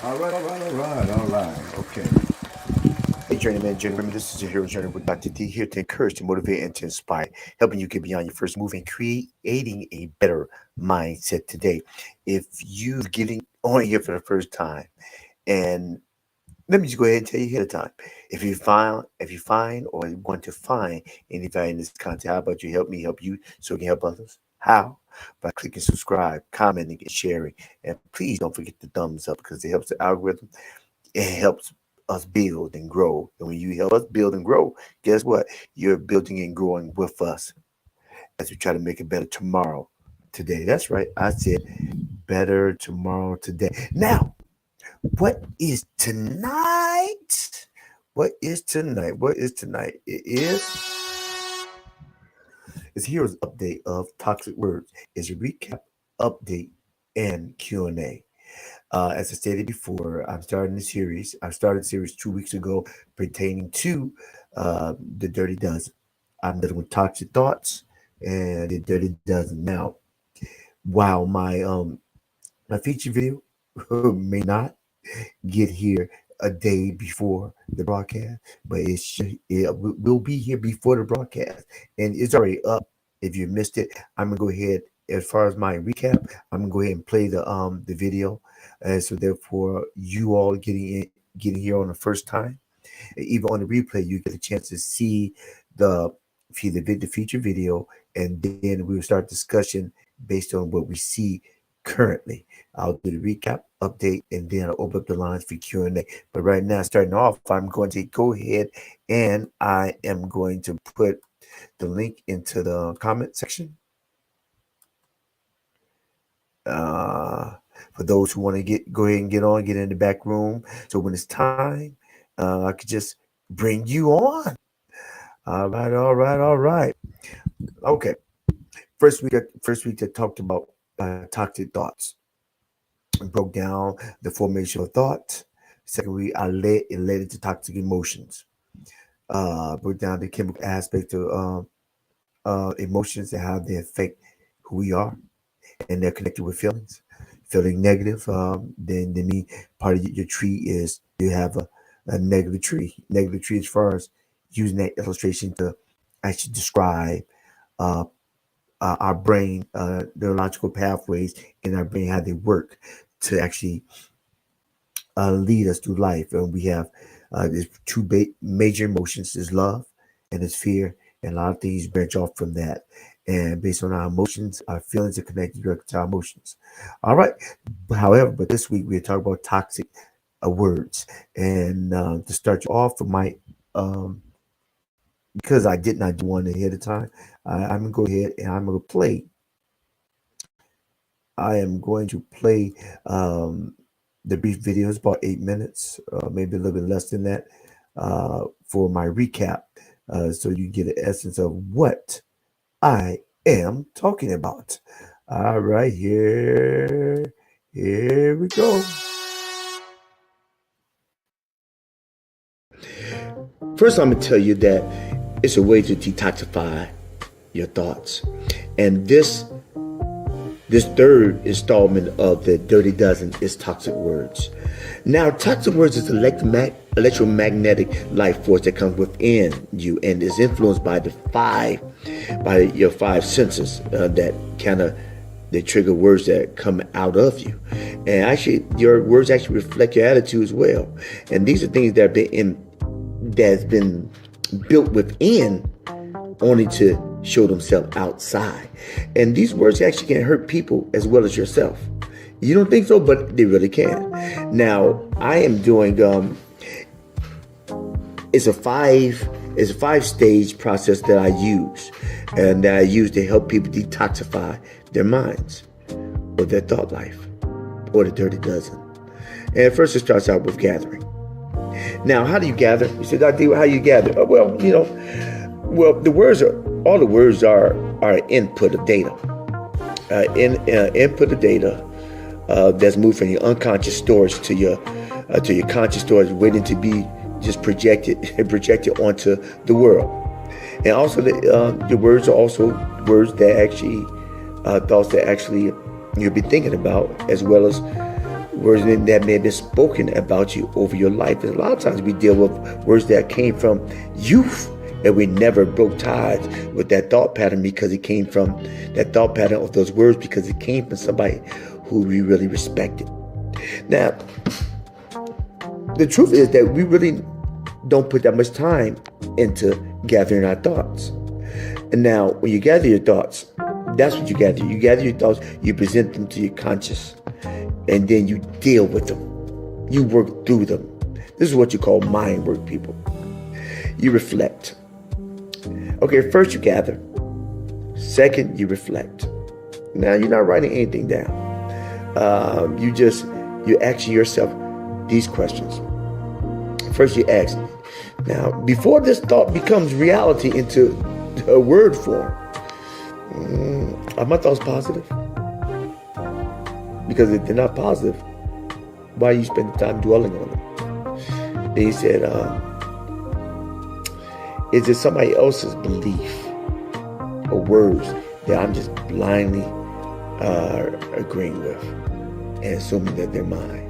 All right. Okay. Hey, journeyman, journeyman, this is your hero journey with Dr. D here to encourage, to motivate, and to inspire, helping you get beyond your first move and creating a better mindset today. If you're getting on here for the first time, and let me just go ahead and tell you ahead of time. If you find or want to find any value in this content, how about you help me help you so we can help others? How? By clicking subscribe, commenting, and sharing. And please don't forget the thumbs up because it helps the algorithm. It helps us build and grow. And when you help us build and grow, guess what? You're building and growing with us as we try to make it better tomorrow, today. That's right. I said better tomorrow, today. Now, what is tonight? What is tonight? What is tonight? It's here's update of toxic words. It's a recap, update, and Q&A. As I stated before, I'm starting the series. I started the series 2 weeks ago pertaining to the Dirty Dozen. I'm dealing with toxic thoughts and the Dirty Dozen. Now, while my feature video may not get here a day before the broadcast, but it will be here before the broadcast, and it's already up. If you missed it, I'm gonna go ahead. As far as my recap, I'm gonna go ahead and play the video, and so therefore you all getting here on the first time, even on the replay, you get a chance to the the feature video, and then we'll start discussion based on what we see currently. I'll do the recap, update, and then I'll open up the lines for Q&A. But right now, starting off, I'm going to go ahead and I am going to put the link into the comment section. Uh, for those who want to go ahead and get in the back room. So when it's time, I could just bring you on. All right. Okay. First week that talked about toxic thoughts. Broke down the formation of thought. Second week, it led into toxic emotions. Broke down the chemical aspect of emotions and how they affect who we are, and they're connected with feelings. Feeling negative, then mean part of your tree is you have a negative tree. Negative tree as far as using that illustration to actually describe uh, our brain, neurological pathways in our brain, how they work to actually lead us through life. And we have There's two major emotions: there's love and there's fear, and a lot of things branch off from that. And based on our emotions, our feelings are connected directly to our emotions. All right. However, but this week we're talking about toxic words, and to start you off, for my because I did not do one ahead of time, I'm gonna go ahead and I'm gonna play. I am going to play the brief video. It's about 8 minutes, maybe a little bit less than that, for my recap, so you get an essence of what I am talking about. All right, here we go. First, I'm gonna tell you that it's a way to detoxify your thoughts, and this third installment of the Dirty Dozen is toxic words. Now, toxic words is electromagnetic life force that comes within you and is influenced by your five senses, that kind of they trigger words that come out of you, and actually your words actually reflect your attitude as well. And these are things that's been built within, only to show themselves outside. And these words actually can hurt people as well as yourself. You don't think so, but they really can. Now, I am doing it's a five stage process that I use, and that I use to help people detoxify their minds or their thought life or the Dirty Dozen. And first, it starts out with gathering. Now, how do you gather? You said, Dr. how you gather? Well, all the words are input of data. Input of data that's moved from your unconscious storage to your conscious storage, waiting to be just projected onto the world. And also, the words are also words that actually thoughts that actually you'll be thinking about, as well as words that may have been spoken about you over your life. And a lot of times we deal with words that came from youth, and we never broke ties with that thought pattern because it came from that thought pattern of those words, because it came from somebody who we really respected. Now, the truth is that we really don't put that much time into gathering our thoughts. And now, when you gather your thoughts, that's what you gather. You gather your thoughts, you present them to your conscious, and then you deal with them. You work through them. This is what you call mind work, people. You reflect. Okay, first you gather. Second, you reflect. Now, you're not writing anything down. You ask yourself these questions. First, you ask. Now, before this thought becomes reality into a word form, are my thoughts positive? Because if they're not positive, why you spend the time dwelling on them? Then he said, is it somebody else's belief or words that I'm just blindly agreeing with and assuming that they're mine?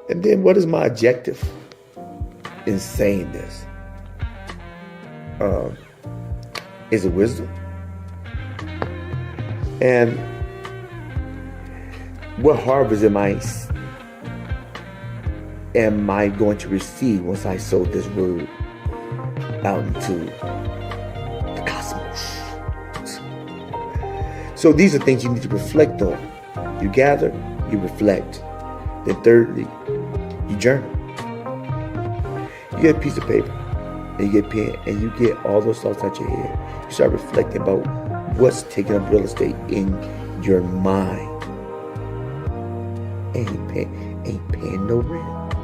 And then what is my objective in saying this? Is it wisdom? And what harvest am I going to receive once I sow this word out into the cosmos? So these are things you need to reflect on. You gather, you reflect. Then thirdly, you journal. You get a piece of paper, and you get pen, and you get all those thoughts out your head. You start reflecting about what's taking up real estate in your mind. Ain't paying no rent.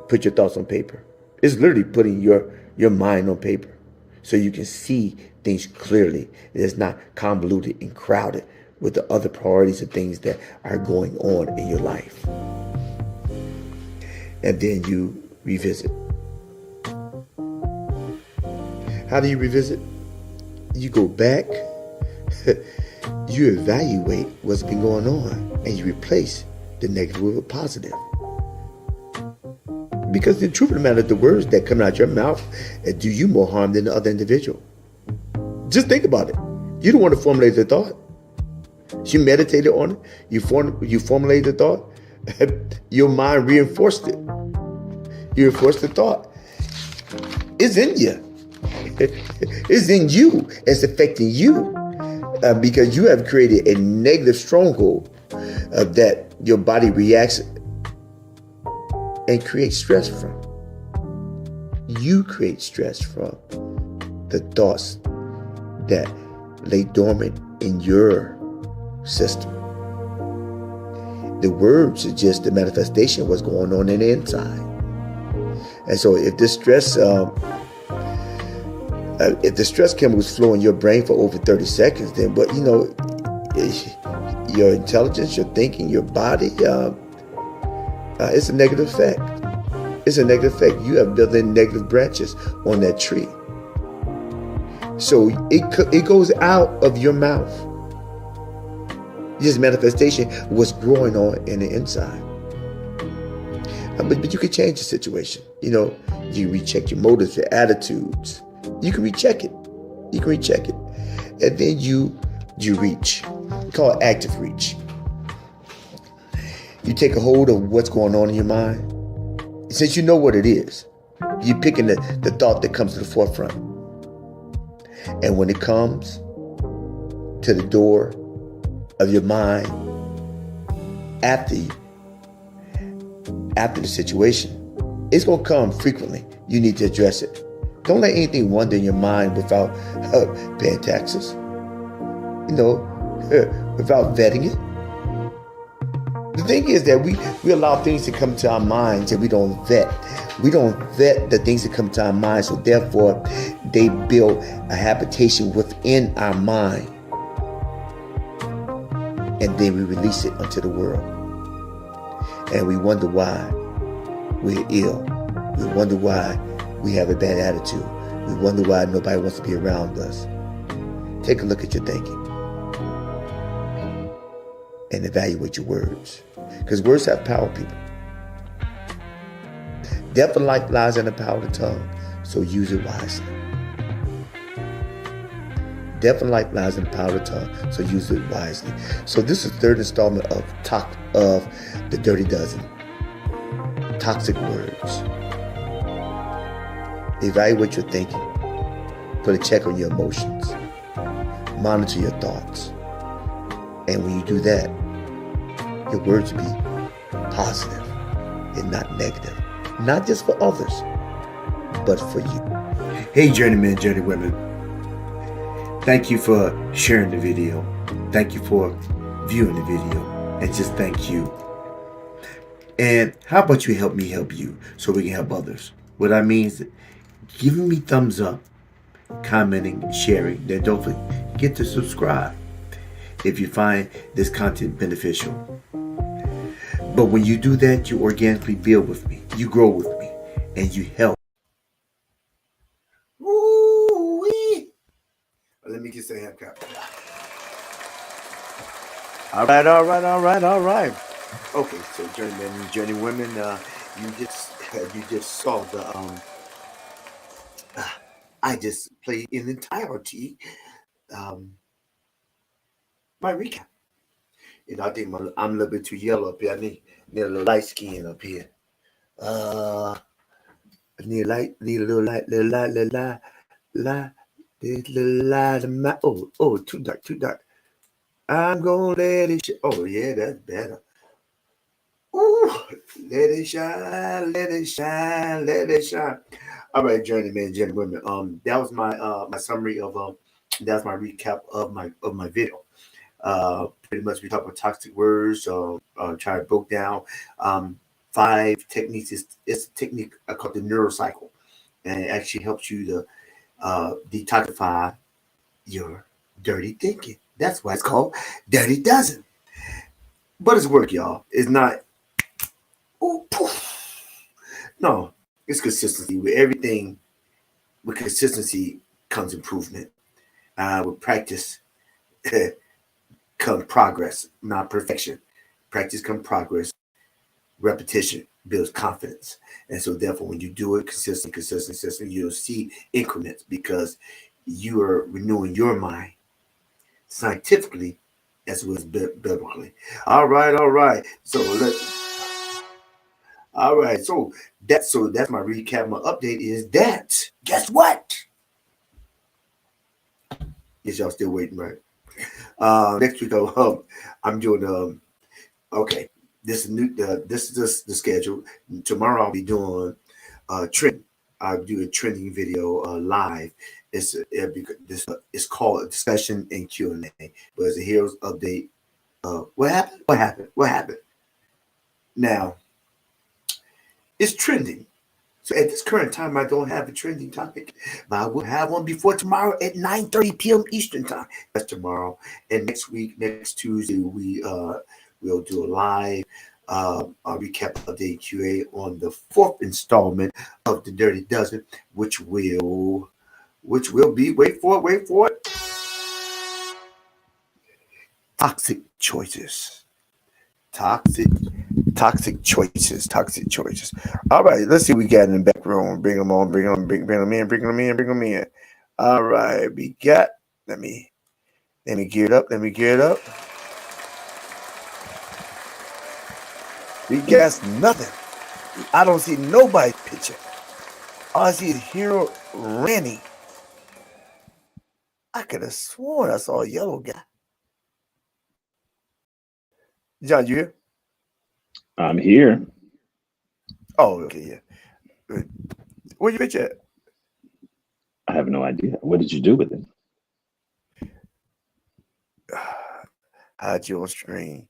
Put your thoughts on paper. It's literally putting your mind on paper, so you can see things clearly. It's not convoluted and crowded with the other priorities and things that are going on in your life. And then you revisit. How do you revisit? You go back, you evaluate what's been going on, and you replace the negative with a positive. Because the truth of the matter, the words that come out your mouth do you more harm than the other individual. Just think about it. You don't want to formulate the thought. You meditated on it. You formulated the thought. Your mind reinforced it. You reinforced the thought. It's in you. It's in you. It's affecting you because you have created a negative stronghold that your body reacts and creates stress from. You create stress from the thoughts that lay dormant in your system. The word suggests the manifestation of what's going on in the inside. And so if this stress, if the stress chemicals flow in your brain for over 30 seconds, then what, your intelligence, your thinking, your body, it's a negative effect. It's a negative effect. You have built in negative branches on that tree. So it goes out of your mouth. This manifestation was growing on in the inside. But you can change the situation. You recheck your motives, your attitudes. You can recheck it. And then you reach. We call it active reach. You take a hold of what's going on in your mind. Since you know what it is, you're picking the thought that comes to the forefront. And when it comes to the door of your mind after the situation, it's going to come frequently. You need to address it. Don't let anything wander in your mind without paying taxes, without vetting it. The thing is that we allow things to come to our minds and we don't vet. We don't vet the things that come to our minds, so therefore they build a habitation within our mind. And then we release it onto the world. And we wonder why we're ill. We wonder why we have a bad attitude. We wonder why nobody wants to be around us. Take a look at your thinking and evaluate your words. Because words have power, people. Death and life lies in the power of the tongue, so use it wisely. Death and life lies in the power of the tongue, so use it wisely. So this is the third installment of the Dirty Dozen. Toxic words. Evaluate your thinking. Put a check on your emotions. Monitor your thoughts. And when you do that, your words will be positive and not negative. Not just for others, but for you. Hey, journeymen, journeywomen. Thank you for sharing the video. Thank you for viewing the video. And just thank you. And how about you help me help you so we can help others? What I mean is giving me thumbs up, commenting, sharing. Then don't forget to subscribe if you find this content beneficial. But when you do that, you organically build with me. You grow with me. And you help. Ooh-wee. Let me get some hand clap. All right. Okay, so journeymen and journeywomen, you just saw the I just played in entirety my recap. I think I'm a little bit too yellow up here. I need a little light skin up here. I need a little light. Oh, too dark. I'm gonna let it oh yeah, that's better. Ooh, let it shine. All right, journeymen, journeywomen. That was my summary of that was my recap of my video. Pretty much we talked about toxic words. Try to broke down 5 techniques. It's a technique called the neurocycle, and it actually helps you to detoxify your dirty thinking. That's why it's called Dirty Dozen. But it's work, y'all. It's not. Ooh, poof. No, it's consistency. With everything, with consistency comes improvement. With practice comes progress, not perfection. Practice comes progress. Repetition builds confidence. And so therefore, when you do it consistent, you'll see increments because you are renewing your mind scientifically as well as biblically. All right. So let's All right, so that's my recap. My update is that guess what? Yes, y'all still waiting, right? Next week I'm doing okay. This is new. This is the schedule. Tomorrow I'll be doing trending. I'll do a trending video live. It's called a discussion and Q&A. But it's a heroes update. What happened? What happened? What happened? Now it's trending. So at this current time, I don't have a trending topic, but I will have one before tomorrow at 9:30 p.m. Eastern time. That's tomorrow. And next week, next Tuesday, we'll do a live recap update QA on the fourth installment of the Dirty Dozen, which will be wait for it, toxic choices. Toxic, toxic choices. All right, let's see what we got in the back room. Bring them on, bring them in. All right, we got. Let me gear it up. We got nothing. I don't see nobody's picture. All I see is Hero Randy. I could have sworn I saw a yellow guy. John, you here? I'm here. Oh, okay, yeah. Where your picture at? I have no idea. What did you do with it? Hide you on screen.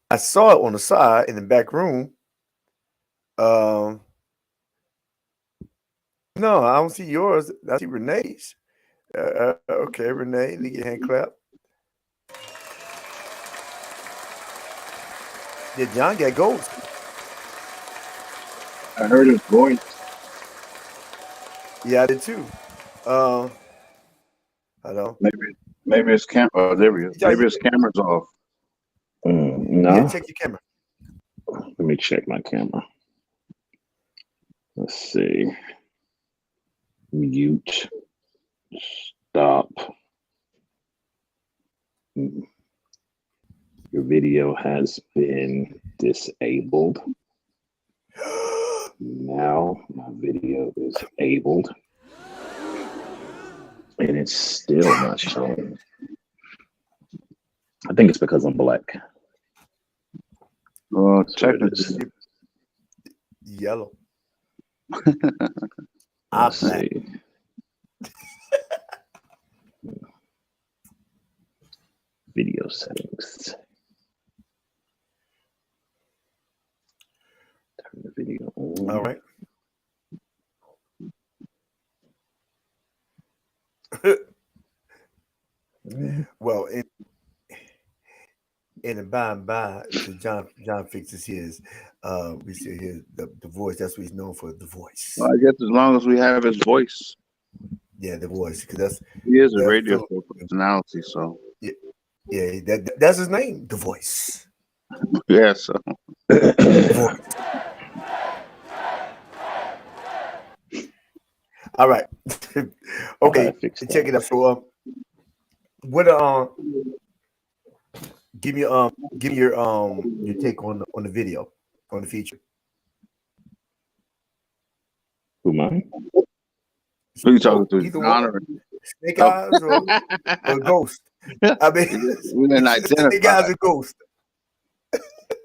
I saw it on the side in the back room. Um, no, I don't see yours. I see Renee's. Okay, Renee, leave your hand clap. Yeah, John got ghost. I heard his voice. Yeah, I did too. Hello. Maybe his camera. Oh, there we go. Maybe his camera's off. No. Yeah, check your camera. Let me check my camera. Let's see. Mute. Stop. Your video has been disabled. Now my video is abled. And it's still not showing. I think it's because I'm black. Oh, So check it it. is. Yellow. Let's see. Video settings. Turn the video on. All right. Well, in the by and by, because John fixes his, we see his the voice. That's what he's known for, the voice. Well, I guess as long as we have his voice. Yeah, the voice, because he is a radio show personality. So yeah, that's his name, the voice. Yeah, so. All right. Okay, check it out. So, what give me your take on the video, on the feature. Who mine? Who you talking to? Snake Eyes or Ghost? I mean, we didn't identify. Snake Eyes or Ghost.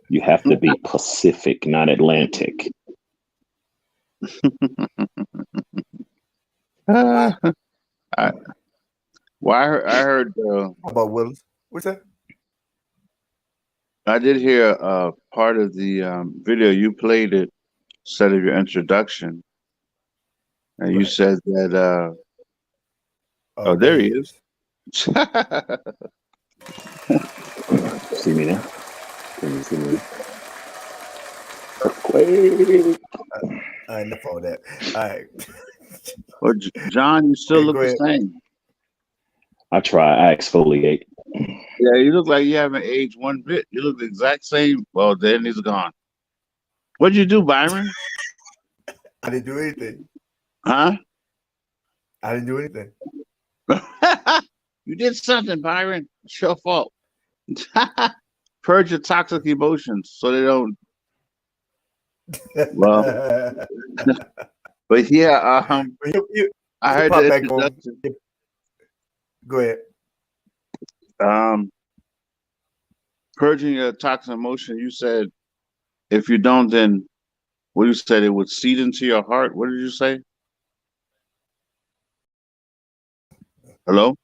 You have to be Pacific, not Atlantic. I heard. How about Willis? What's that? I did hear part of the video you played it, instead of your introduction, and you said that. Oh, there he is. See me now? Can you see me? Enough of that. All right. Well, John, you still look the same. I try. I exfoliate. Yeah, you look like you haven't aged one bit. You look the exact same. Well, then he's gone. What'd you do, Byron? I didn't do anything. Huh? I didn't do anything. You did something, Byron. It's your fault. Purge your toxic emotions so they don't Well, but yeah, I He'll heard pop the back on. introduction. Go ahead. Um, Purging a toxic emotion. You said if you don't, then what you said it would seed into your heart. What did you say? Hello,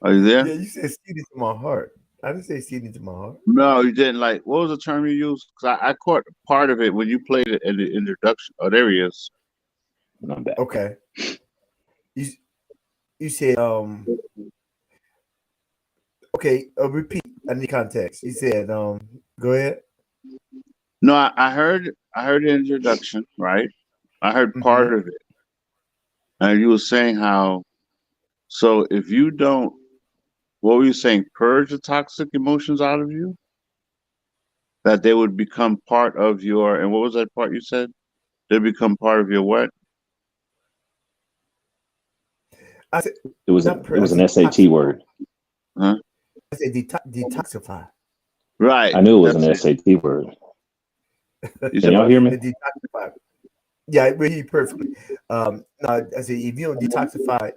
are you there? Yeah, you said seed into my heart. I didn't say seed into my heart. No, you didn't. Like, what was the term you used? Because I caught part of it when you played it in the introduction. Oh, there he is. I'm back. Okay. You said okay, repeat. I need context. You said go ahead. No, I heard the introduction, right? I heard Mm-hmm. part of it, and you were saying how. So if you don't, what were you saying? Purge the toxic emotions out of you, that they would become part of your. And what was that part you said? They become part of your what? I said It was not per. I an said SAT word. Huh? I said detoxify. Right. I knew it was That's an it. SAT word. You Can said y'all what? hear me? And detoxify. Yeah, we hear you perfectly. No, I said if you don't detoxify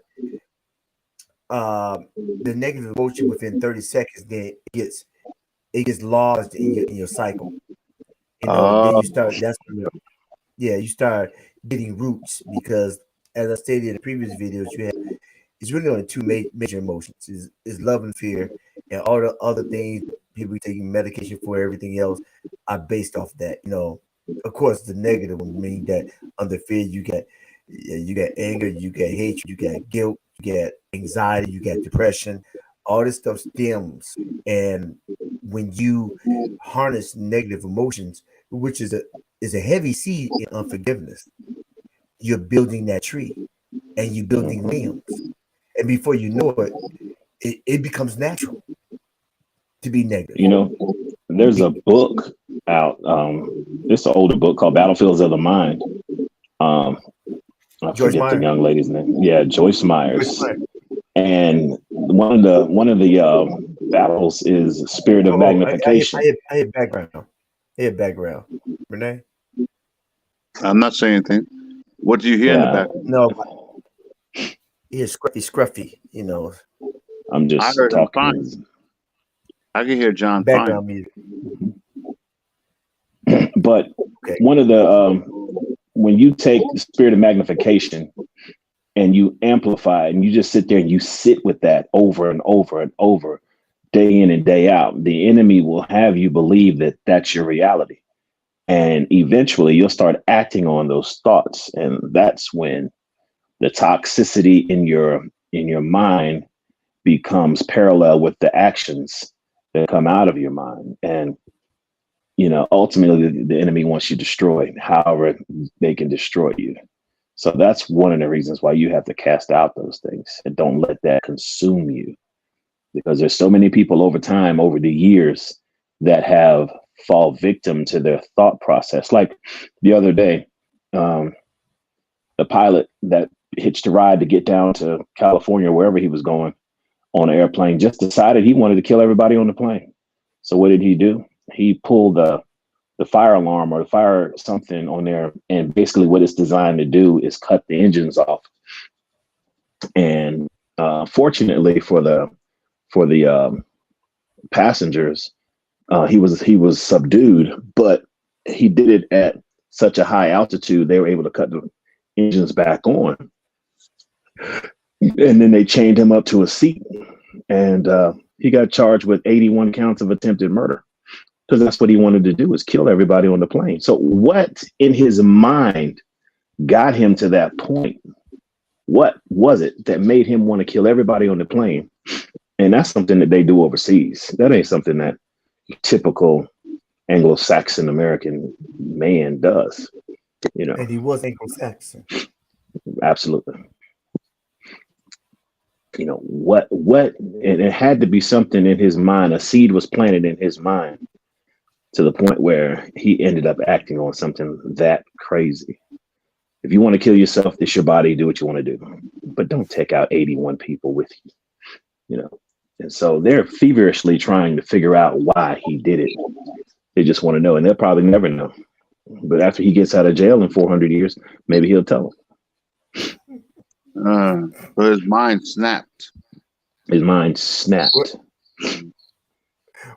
the negative emotion within 30 seconds, then it gets lost in your cycle. You know, then Oh, you start. That's when yeah, you start getting roots because, as I stated in the previous videos, you have it's really only two major emotions: is love and fear, and all the other things people taking medication for. Everything else are based off that. You know, of course, the negative one mean that under fear you get anger, you get hatred, you get guilt, you get anxiety, you get depression. All this stuff stems, and when you harness negative emotions, which is a heavy seed in unforgiveness, you're building that tree and you're building Mhm. limbs. And before you know it, it becomes natural to be negative. You know, there's a book out. It's an older book called Battlefields of the Mind. Um, I Joyce forget the Meyer. young lady's name. Yeah, Joyce Joyce Myers. Meyer. And one of the battles is spirit of Oh, magnification. I hear background. I hear background. Renee? I'm not saying anything. What do you hear in the Yeah, back? No, he is scruffy, you know, I'm I just heard him fine. talking. I can hear John fine. background music. But Okay. one of the when you take the spirit of magnification and you amplify it and you just sit there and you sit with that over and over and over, day in and day out, the enemy will have you believe that that's your reality. And eventually you'll start acting on those thoughts. And that's when the toxicity in your mind becomes parallel with the actions that come out of your mind. And ultimately the enemy wants you destroyed, however they can destroy you. So that's one of the reasons why you have to cast out those things and don't let that consume you. Because there's so many people over time, over the years, that have fall victim to their thought process. Like the other day, um, the pilot that hitched a ride to get down to California, wherever he was going on an airplane, just decided he wanted to kill everybody on the plane. So what did he do? He pulled the fire alarm or the fire something on there, and basically what it's designed to do is cut the engines off. And fortunately for the passengers, he was subdued, but he did it at such a high altitude they were able to cut the engines back on, and then they chained him up to a seat, and he got charged with 81 counts of attempted murder because that's what he wanted to do, is kill everybody on the plane. So what in his mind got him to that point? What was it that made him want to kill everybody on the plane? And that's something that they do overseas. That ain't something that typical Anglo-Saxon American man does. And he was Anglo-Saxon. Absolutely. And it had to be something in his mind. A seed was planted in his mind to the point where he ended up acting on something that crazy. If you want to kill yourself, it's your body, do what you want to do. But don't take out 81 people with you. And so they're feverishly trying to figure out why he did it. They just want to know, and they'll probably never know. But after he gets out of jail in 400 years, maybe he'll tell So his mind snapped. him. His mind snapped.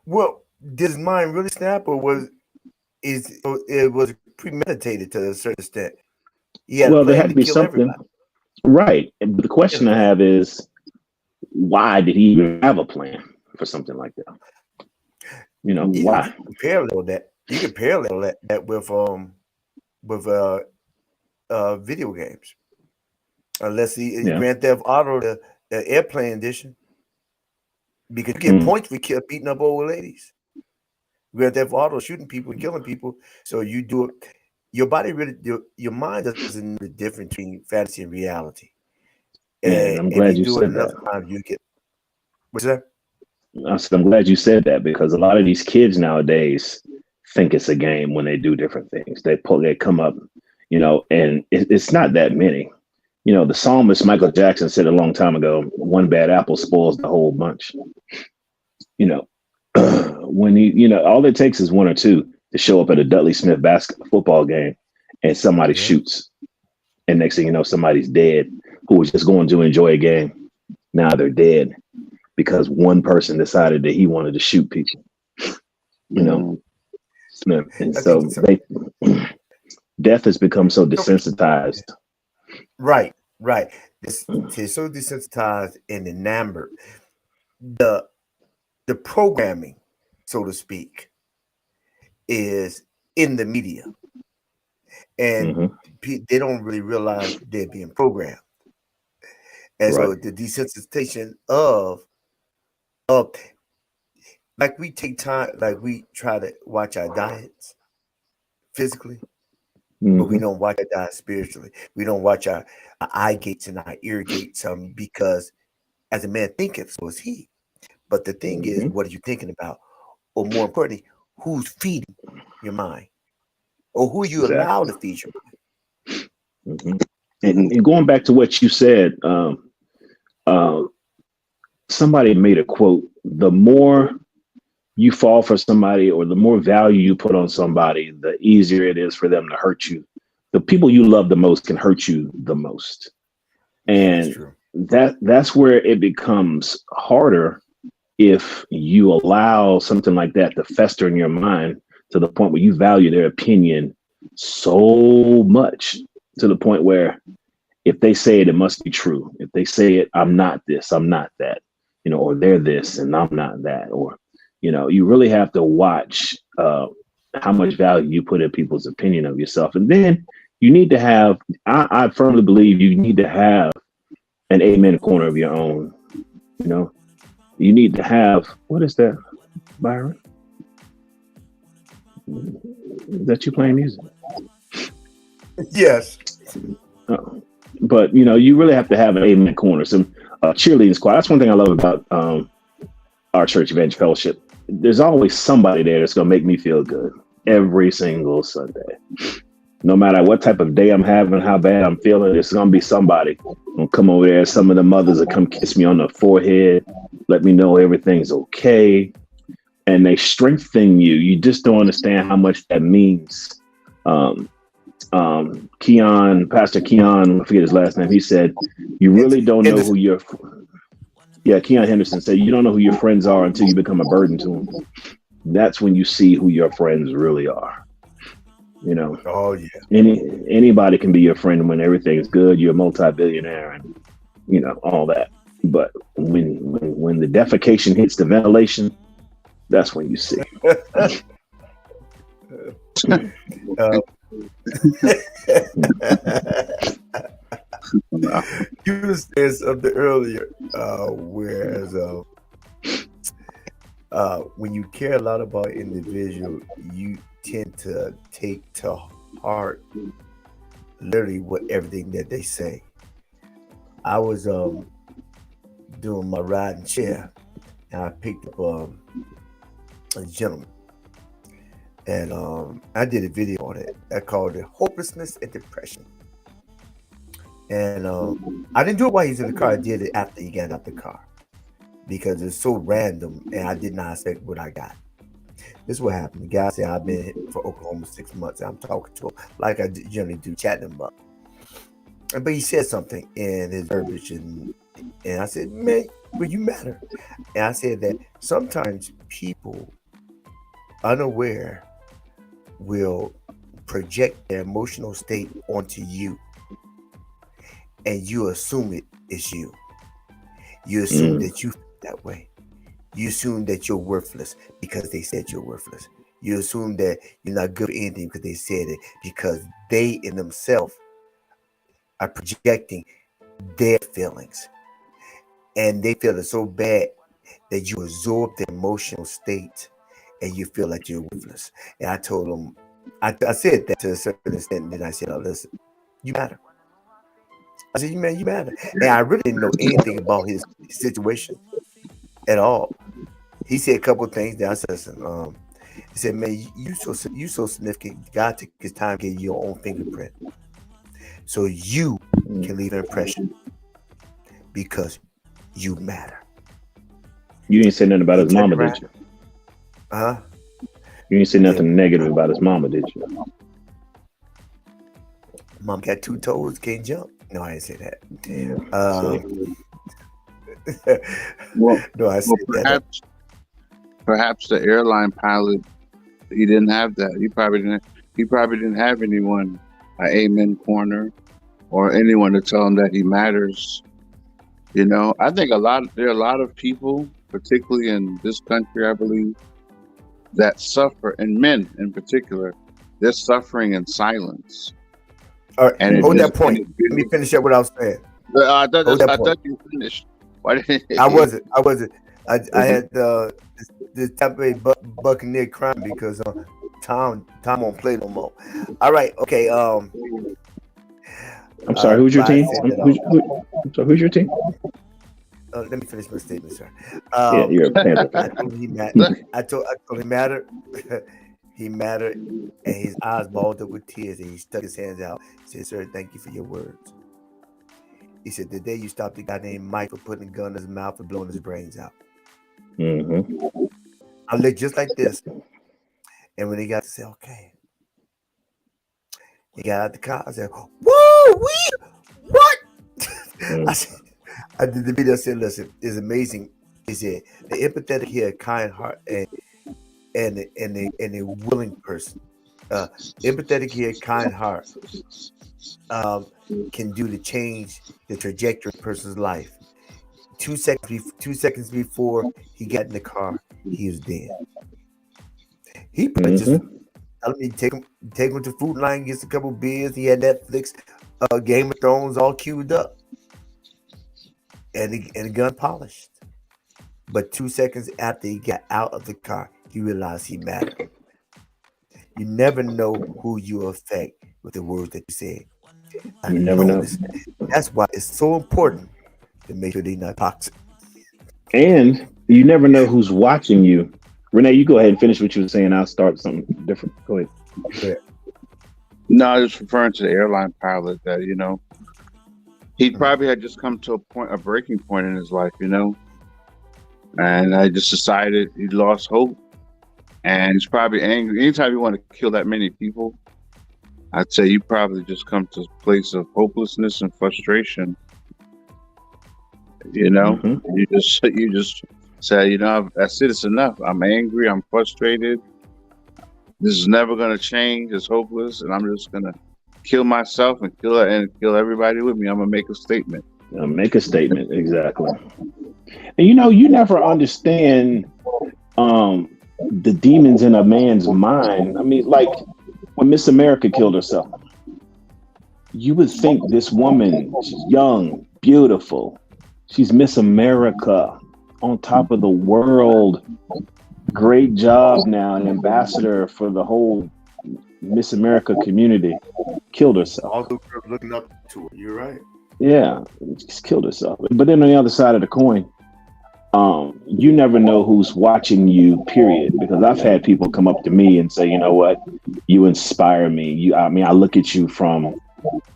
Well, did his mind really snap, or it was premeditated to a certain extent? He had a Well, there plan had to to be kill something, everybody. right? But the Kill question I everybody. have is, why did he even have a plan for something like that? You Why? can parallel that. You can parallel that with video games. Unless he Yeah. Grand Theft Auto the airplane edition, because you get Mm. points for beating up old ladies. Grand Theft Auto shooting people and killing people. So you do it. Your body really, your mind doesn't know the difference between fantasy and reality. And I'm And glad you you do it said enough that. times, you get what's that? I said, I'm glad you said that because a lot of these kids nowadays think it's a game when they do different things. They come up, and it's not that many. The psalmist Michael Jackson said a long time ago, one bad apple spoils the whole bunch. You know, when all it takes is one or two to show up at a Dudley Smith basketball football game and somebody Yeah. shoots. And next thing you know, somebody's dead who was just going to enjoy a game. Now they're dead because one person decided that he wanted to shoot people, you know. Mm. And I think so so. death has become so So, desensitized. right, right. They're so desensitized and enamored. The the programming, so to speak, is in the media, and Hmm. they don't really realize they're being programmed. And Right. so the desensitization of like we take time, like we try to watch our diets physically, but we Hmm. don't watch our diet spiritually. We don't watch our eye gates and our ear gates because as a man thinketh, so is he. But the thing is, Hmm. what are you thinking about? Or more importantly, who's feeding your mind? Or who you allow Exactly. to feed your Hmm. And going back to what you said, uh, somebody made a quote: "The more you fall for somebody, or the more value you put on somebody, the easier it is for them to hurt you. The people you love the most can hurt you the most." Yeah, that's And true. that's where it becomes harder if you allow something like that to fester in your mind to the point where you value their opinion so much, to the point where if they say it, it must be true. If they say it, I'm not this, I'm not that, or they're this and I'm not that. Or, you really have to watch how much value you put in people's opinion of yourself. And then you need to have, I firmly believe you need to have an amen corner of your own. You know, you need to have, what is that, Byron? Is that you playing music? Yes. Uh, but you really have to have an amen corner, some cheerleading squad. That's one thing I love about our church evangel fellowship. There's always somebody there that's gonna make me feel good every single Sunday. No matter what type of day I'm having, how bad I'm feeling, there's gonna be somebody gonna come over there. Some of the mothers will come kiss me on the forehead, let me know everything's okay, and they strengthen you. You just don't understand how much that means. Um, Pastor Keon, I forget his last name. He said, "You And really don't and know this, who your yeah." Keon Henderson said, "You don't know who your friends are until you become a burden to them. That's when you see who your friends really are." You know, oh yeah. anybody can be your friend when everything's good. You're a multi-billionaire, and all that. But when the defecation hits the ventilation, that's when you see. uh, Wow. you were saying something earlier, whereas when you care a lot about an individual, you tend to take to heart literally what everything that they say. I was doing my riding chair, and I picked up a gentleman, and I did a video on it. I called it "Hopelessness and Depression," and I didn't do it while he's in the car. I did it after he got out the car because it's so random, and I did not expect what I got. This is what happened. The guy said, I've been for Oklahoma 6 months. I'm talking to him like I generally do, chatting him up. But he said something in his verbiage, and I said, man, well, you matter. And I said that sometimes people unaware will project their emotional state onto you, and you assume it is you. You assume Mm. that you feel that way. You assume that you're worthless because they said you're worthless. You assume that you're not good for anything because they said it, because they in themselves are projecting their feelings, and they feel it so bad that you absorb the emotional state and you feel like you're worthless. And I told them, I said that to a certain extent, and then I said, oh, listen, you matter. I said, man, you matter. And I really didn't know anything about his situation at all. He said a couple of things that I said, listen, he said, man, you so significant. God took his time to give you your own fingerprint, so you can leave an impression because you matter. You ain't say nothing about He his turned mama, around, did you? huh? You ain't say Yeah, nothing negative about his mama, did you? mom got two toes, can't jump. No, I didn't say that. See, Well, No, I well, said that. perhaps the airline pilot, he didn't have that. He probably didn't have anyone, a amen corner, or anyone to tell him that he matters. You know, I think there are a lot of people, particularly in this country, I believe, that suffer, and men in particular, they're suffering in silence, All right, and hold that and point. it Let me really. finish up what I was saying. Hold that I point. thought you finished. Why didn't? I wasn't. I wasn't. I Okay. had the Tampa Bay Buccaneer crying because Tom won't play no more. All right. Okay. I'm sorry. Who's your But I team? said that. I'm sorry. Who's your team? Let me finish my statement, sir. Yeah, you're a Panther I fan. told him he mattered. I told him mattered. He mattered, and his eyes balled up with tears, and he stuck his hands out. He said, "Sir, thank you for your words." He said, "The day you stopped the guy named Mike for putting a gun in his mouth and blowing his brains out." Mm-hmm. I looked just like this, and when he got to say, "Okay," he got out the car. I said, "Whoa, what?" I Mm. said, I did the video. I said, "Listen, it's amazing." He said, "The empathetic here, kind heart, and a willing person. Uh, empathetic here, kind heart, um, can do to change the trajectory of a person's life. 2 seconds before he got in the car, he was dead. He probably just Mm-hmm. telling me take him to Food Line, gets a couple beers. He had Netflix, Game of Thrones all queued up, and the gun polished. But 2 seconds after he got out of the car, he realized he mattered. You never know who you affect with the words that you say. I You never know. noticed. That's why it's so important to make sure they're not toxic. And you never know who's watching you. Renee, you go ahead and finish what you were saying. I'll start something different. Go ahead. Yeah. No, I was referring to the airline pilot that he Mm. probably had just come to a breaking point in his life, and I just decided he lost hope, and he's probably angry. Anytime you want to kill that many people, I'd say you probably just come to a place of hopelessness and frustration. Mm-hmm. You just say, that's it. It's enough. I'm angry. I'm frustrated. This is never gonna change. It's hopeless, and I'm just gonna kill myself and kill everybody with me. I'm gonna make a statement. Make a statement. Exactly. And you never understand the demons in a man's mind. I mean, like when Miss America killed herself, you would think this woman, she's young, beautiful. She's Miss America on top of the world. Great job now, an ambassador for the whole Miss America community. Killed herself. All the girls looking up to her. You're right. Yeah, just killed herself. But then on the other side of the coin, you never know who's watching you, period. Because I've had people come up to me and say, you know what, you inspire me. I look at you from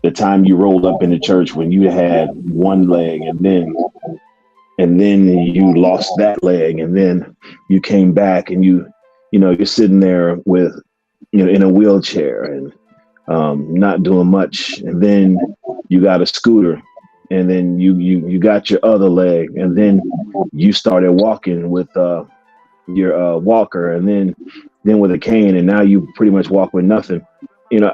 the time you rolled up in the church when you had one leg, and then you lost that leg, and then you came back and you You're sitting there with, in a wheelchair and not doing much, and then you got a scooter, and then you got your other leg, and then you started walking with your walker, and then with a cane, and now you pretty much walk with nothing. You know,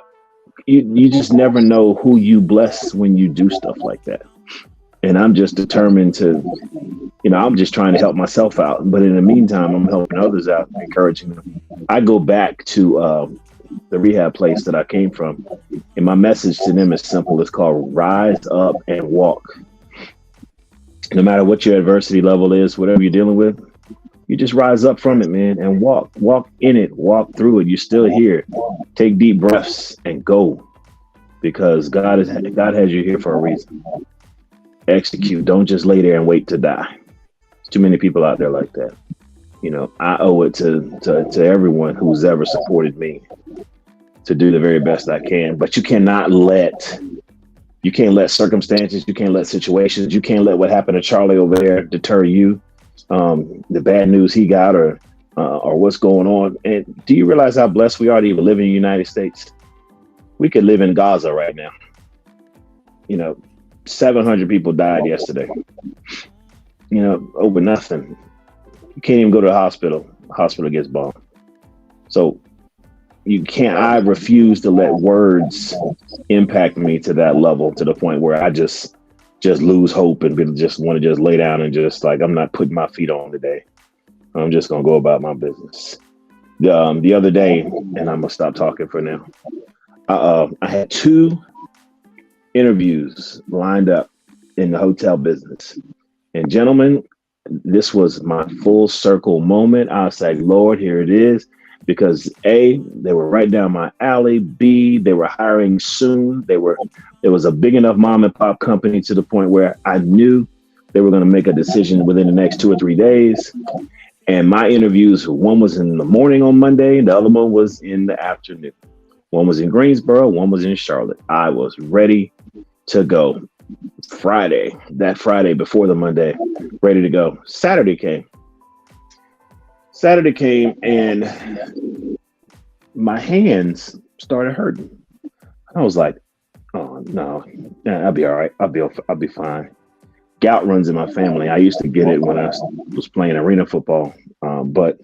you just never know who you bless when you do stuff like that. And I'm just determined to, I'm just trying to help myself out. But in the meantime, I'm helping others out, encouraging them. I go back to the rehab place that I came from, and my message to them is simple. It's called Rise Up and Walk. No matter what your adversity level is, whatever you're dealing with, you just rise up from it, man, and walk in it, walk through it. You're still here. Take deep breaths and go, because God has you here for a reason. Execute. Don't just lay there and wait to die. There's too many people out there like that. I owe it to everyone who's ever supported me to do the very best I can. But you can't let circumstances, you can't let situations, you can't let what happened to Charlie over there deter you. The bad news he got, or what's going on. And do you realize how blessed we are to even live in the United States? We could live in Gaza right now. 700 people died yesterday. Over nothing. You can't even go to the hospital. The hospital gets bombed. So I refuse to let words impact me to that level, to the point where I just lose hope and just want to just lay down and just like, I'm not putting my feet on today. I'm just going to go about my business. The other day, and I'm going to stop talking for now. I had 2 interviews lined up in the hotel business. And gentlemen, this was my full circle moment. I was like, Lord, here it is. Because A, they were right down my alley. B, they were hiring soon. It was a big enough mom and pop company to the point where I knew they were going to make a decision within the next 2 or 3 days. And my interviews, one was in the morning on Monday, and the other one was in the afternoon. One was in Greensboro, one was in Charlotte. I was ready to go. That Friday before the Monday, ready to go. Saturday came, and my hands started hurting. I was like, oh no, I'll be all right. I'll be fine. Gout runs in my family. I used to get it when I was playing arena football, but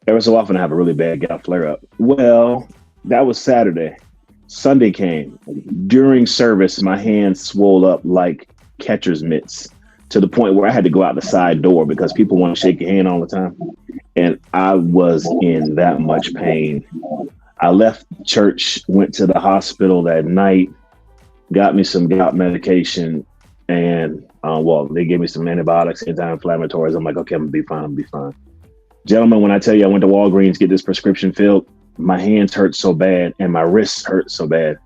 every so often I have a really bad gout flare up. Well, that was Saturday. Sunday came. During service, my hands swelled up like catcher's mitts, to the point where I had to go out the side door because people want to shake your hand all the time. And I was in that much pain. I left church, went to the hospital that night, got me some gout medication, and they gave me some antibiotics, anti-inflammatories. I'm like, okay, I'm gonna be fine. Gentlemen, when I tell you I went to Walgreens, get this prescription filled, my hands hurt so bad and my wrists hurt so bad,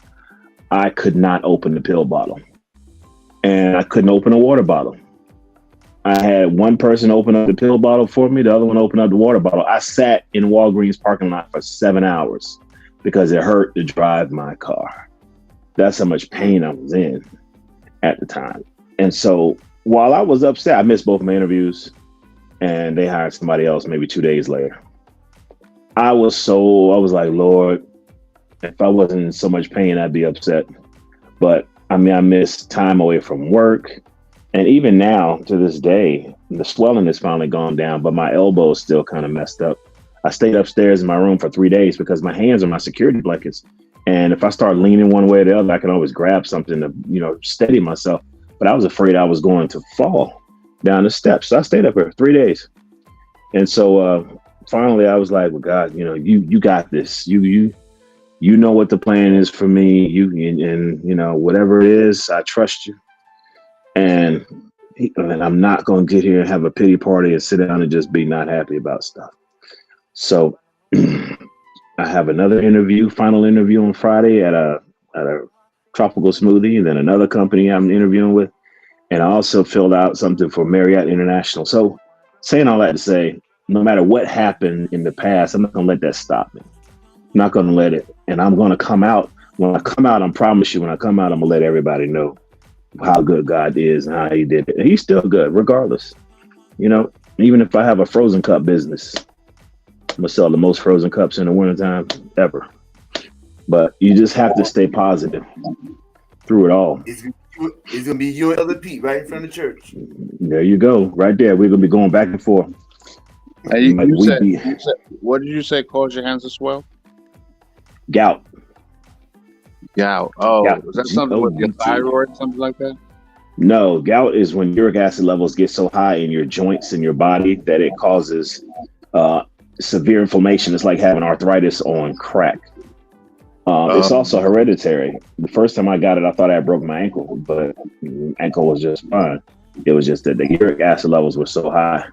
I could not open the pill bottle. And I couldn't open a water bottle. I had one person open up the pill bottle for me. The other one opened up the water bottle. I sat in Walgreens parking lot for 7 hours because it hurt to drive my car. That's how much pain I was in at the time. And so while I was upset, I missed both my interviews, and they hired somebody else maybe 2 days later. I was like, Lord, if I wasn't in so much pain, I'd be upset. But I missed time away from work. And even now, to this day, the swelling has finally gone down, but my elbow is still kind of messed up. I stayed upstairs in my room for 3 days because my hands are my security blankets. And if I start leaning one way or the other, I can always grab something to, steady myself. But I was afraid I was going to fall down the steps. So I stayed up here 3 days. And so finally, I was like, well, God, you got this. You know what the plan is for me. And whatever it is, I trust you. And I'm not going to get here and have a pity party and sit down and just be not happy about stuff. So I have another final interview on Friday at a tropical smoothie, and then another company I'm interviewing with. And I also filled out something for Marriott International. So saying all that to say, no matter what happened in the past, I'm not going to let that stop me. I'm not going to let it. And I'm going to come out. When I come out, I promise you, when I come out, I'm going to let everybody know how good God is and how he did it. And he's still good, regardless. Even if I have a frozen cup business, gonna sell the most frozen cups in the wintertime ever. But you just have to stay positive through it all. It's gonna be you and other Pete right in front of the church. There you go, right there. We're gonna be going back and forth. And you said, what did you say caused your hands to swell? Gout. Gout. Oh, Gout. is that something with your thyroid, something like that? No, gout is when uric acid levels get so high in your joints in your body that it causes severe inflammation. It's like having arthritis on crack. It's also hereditary. The first time I got it, I thought I broke my ankle, but ankle was just fine. It was just that the uric acid levels were so high.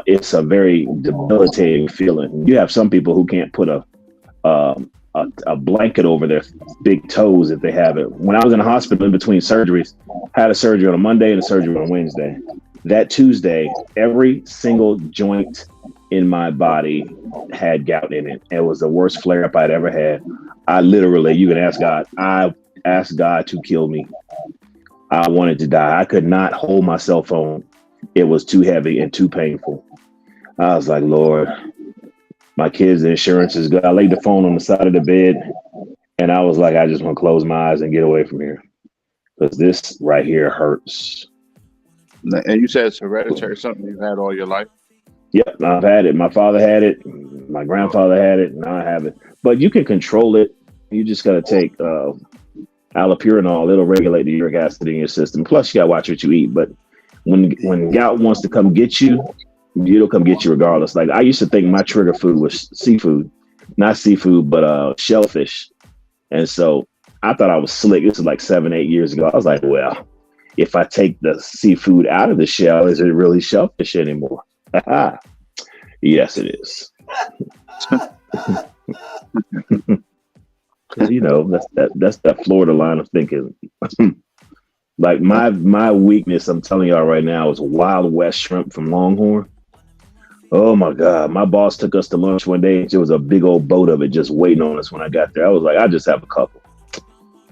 It's a very debilitating feeling. You have some people who can't put a blanket over their big toes if they have it. When I was in the hospital in between surgeries, I had a surgery on a Monday and a surgery on a Wednesday. That Tuesday, every single joint in my body had gout in it. It was the worst flare up I'd ever had. I literally, you can ask God, I asked God to kill me. I wanted to die. I could not hold my cell phone. It was too heavy and too painful. I was like, Lord, my kids' insurance is good. I laid the phone on the side of the bed and I was like, I just want to close my eyes and get away from here because this right here hurts. And you said it's hereditary, something you've had all your life? Yep, I've had it. My father had it. My grandfather had it. Now I have it. But you can control it. You just got to take allopurinol. It'll regulate the uric acid in your system. Plus, you got to watch what you eat. But when gout wants to come get you, it'll come get you regardless. Like I used to think my trigger food was seafood, not seafood, but shellfish. And so I thought I was slick. This was like 7-8 years ago. I was like, well, if I take the seafood out of the shell, is it really shellfish anymore? Yes, it is. You know, that's that Florida line of thinking. Like my weakness, I'm telling y'all right now, is Wild West shrimp from Longhorn. Oh my God. My boss took us to lunch one day and there was a big old boat of it just waiting on us when I got there. I was like, I'll just have a couple.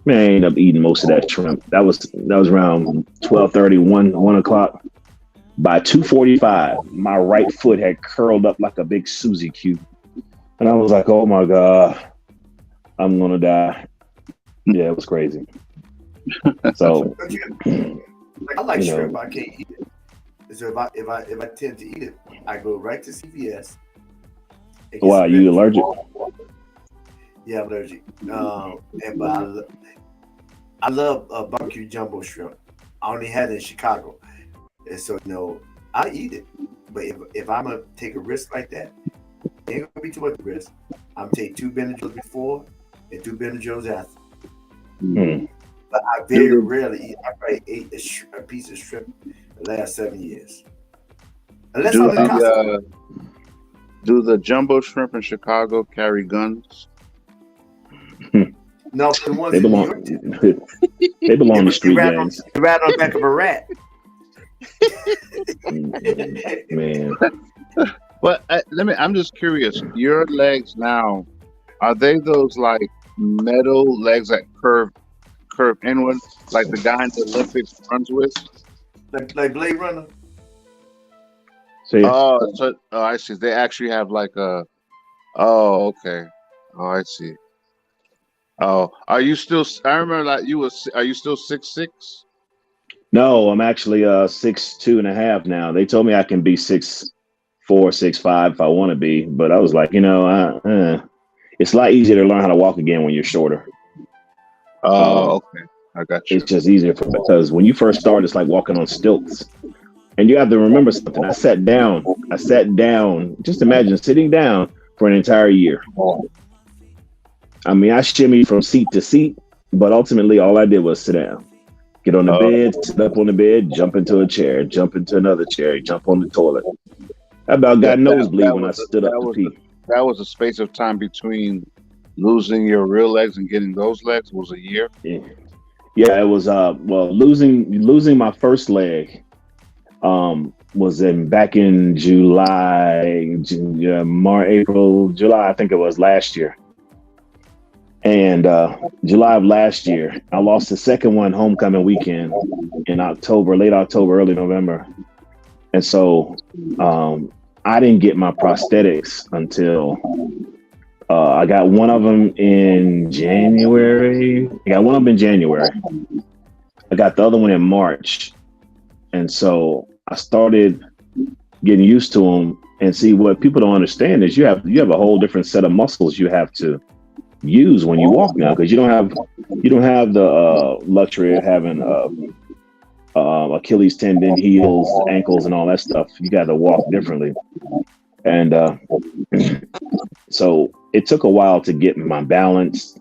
Man, I ended up eating most of that shrimp. That was around 12:30, 1 o'clock. By 2:45, my right foot had curled up like a big Suzy Q. And I was like, oh my God, I'm gonna die. Yeah, it was crazy. So I like shrimp, I can't eat it. So if I tend to eat it, I go right to CVS. Wow, you allergic? Yeah, I'm allergic. But I love barbecue jumbo shrimp. I only had it in Chicago. And so, I eat it. But if I'm going to take a risk like that, it ain't going to be too much risk. I'm going to take 2 Benadryls before and 2 Benadryls after. Mm. But I very rarely eat. I probably ate a piece of shrimp the last 7 years. Unless I'm in Costco. Do the jumbo shrimp in Chicago carry guns? No, the ones they in belong. New York They belong to street gangs. They rat on the back of a rat. Man. But I'm just curious. Your legs now, are they those like metal legs that curve inward, like the guy in the Olympics runs with? Like Blade Runner? So, I see. They actually have like a. Oh, okay. Oh, I see. Oh, are you still? I remember that you was. Are you still 6'6"? No, I'm actually 6'2.5" now. They told me I can be 6'4", 6'5" if I want to be, but I was like, it's a lot easier to learn how to walk again when you're shorter. Oh, okay, I got you. It's just easier because when you first start, it's like walking on stilts, and you have to remember something. I sat down. Just imagine sitting down for an entire year. I mean, I shimmied from seat to seat, but ultimately all I did was sit down. Get on the bed, sit up on the bed, jump into a chair, jump into another chair, jump on the toilet. I about got nosebleed when I stood up to pee. That was a space of time between losing your real legs and getting those legs was a year. Yeah, it was losing my first leg was back in July, March, April, July, I think it was last year. And July of last year, I lost the second one homecoming weekend in October, late October, early November. And so I didn't get my prosthetics until I got one of them in January. I got one of them in January. I got the other one in March. And so I started getting used to them. And see, what people don't understand is you have a whole different set of muscles you have to use when you walk now, because you don't have the luxury of having Achilles tendon, heels, ankles, and all that stuff. You got to walk differently. And so it took a while to get my balance.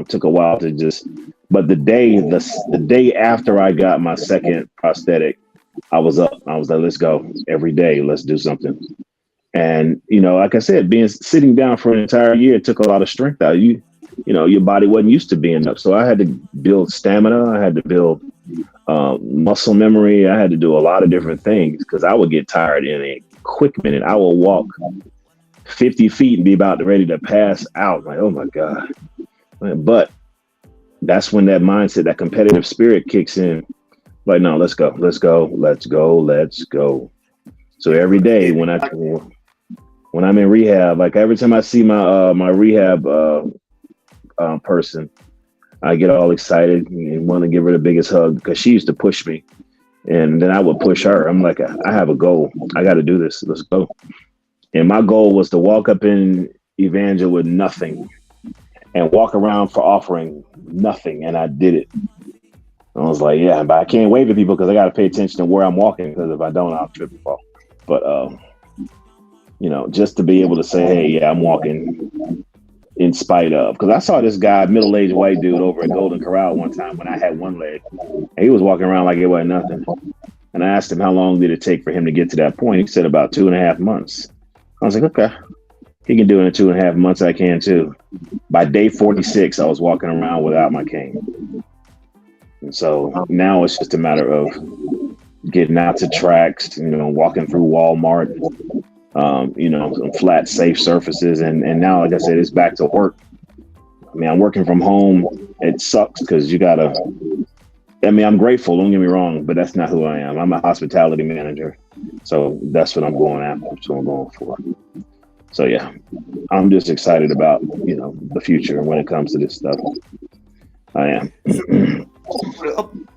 Took a while to just. But the day after I got my second prosthetic, I was up. I was like, let's go every day. Let's do something. And, like I said, sitting down for an entire year took a lot of strength out of you. Your body wasn't used to being up. So I had to build stamina. I had to build muscle memory. I had to do a lot of different things because I would get tired in a quick minute. I will walk 50 feet and be about ready to pass out. Like, oh my God. But that's when that mindset, that competitive spirit kicks in. Like, no, let's go. So every day when I'm in rehab, like every time I see my rehab person, I get all excited and want to give her the biggest hug because she used to push me, and then I would push her. I'm like, I have a goal. I got to do this. Let's go. And my goal was to walk up in Evangel with nothing and walk around for offering nothing, and I did it. I was like, yeah, but I can't wave at people because I got to pay attention to where I'm walking, because if I don't, I'll trip and fall. But just to be able to say, hey, yeah, I'm walking in spite of, because I saw this guy, middle-aged white dude, over at Golden Corral one time when I had one leg, and he was walking around like it wasn't nothing. And I asked him how long did it take for him to get to that point. He said about 2.5 months. I was like, okay, he can do it in 2.5 months. I can too. By day 46, I was walking around without my cane. And so now it's just a matter of getting out to tracks, walking through Walmart, some flat, safe surfaces. And now, like I said, it's back to work. I mean, I'm working from home. It sucks because I'm grateful, don't get me wrong, but that's not who I am. I'm a hospitality manager. So that's what I'm going after. That's what I'm going for. So yeah, I'm just excited about, the future when it comes to this stuff. I am.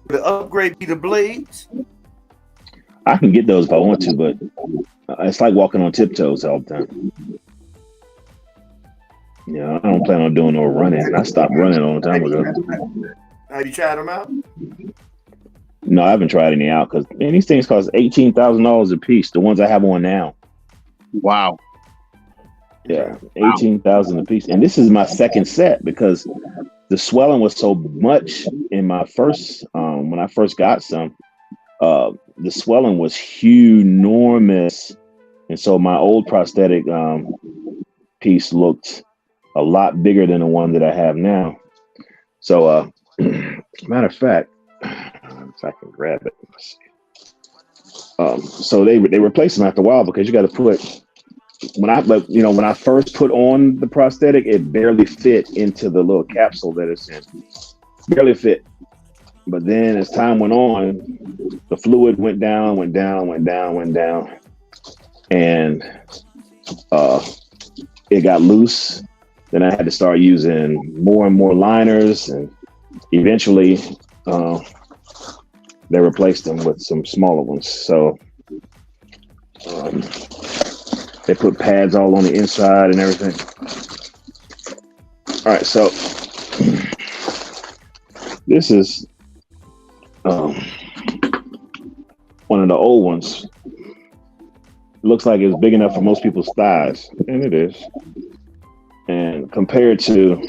The upgrade be the blades? I can get those if I want to, but it's like walking on tiptoes all the time. I don't plan on doing no running. I stopped running a long time ago. Have you tried them out? No, I haven't tried any out because these things cost $18,000 a piece. The ones I have on now. Wow. Yeah, $18,000 a piece, and this is my second set because the swelling was so much in my first when I first got some. The swelling was enormous, and so my old prosthetic piece looked a lot bigger than the one that I have now. So, matter of fact, if I can grab it, let's see. So they replaced them after a while because you got to put. When I first put on the prosthetic, it barely fit into the little capsule that it's in. Barely fit. But then as time went on, the fluid went down. And it got loose. Then I had to start using more and more liners. And eventually they replaced them with some smaller ones. So they put pads all on the inside and everything. All right, so this is one of the old ones. It looks like it's big enough for most people's thighs, and it is. And compared to,